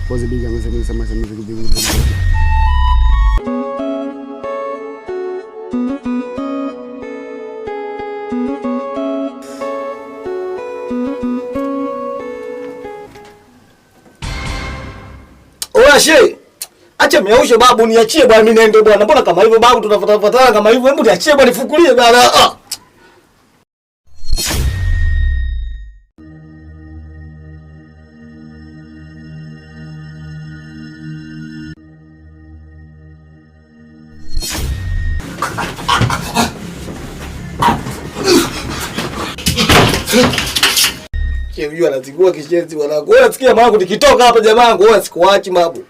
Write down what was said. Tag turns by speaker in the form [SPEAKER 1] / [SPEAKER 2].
[SPEAKER 1] Pose biga sama Oya she. Acha miausho babu, niachie bwana, mimi naende bwana. Mbona kama hivyo babu, tunafuatana kama hivyo? Hebu niachie bwana, nifukulie bwana. Unajua anazingua kishenzi wanangu. Wewe sikia mwanangu, nikitoka hapa jamaa wangu, wewe sikuachi mabu.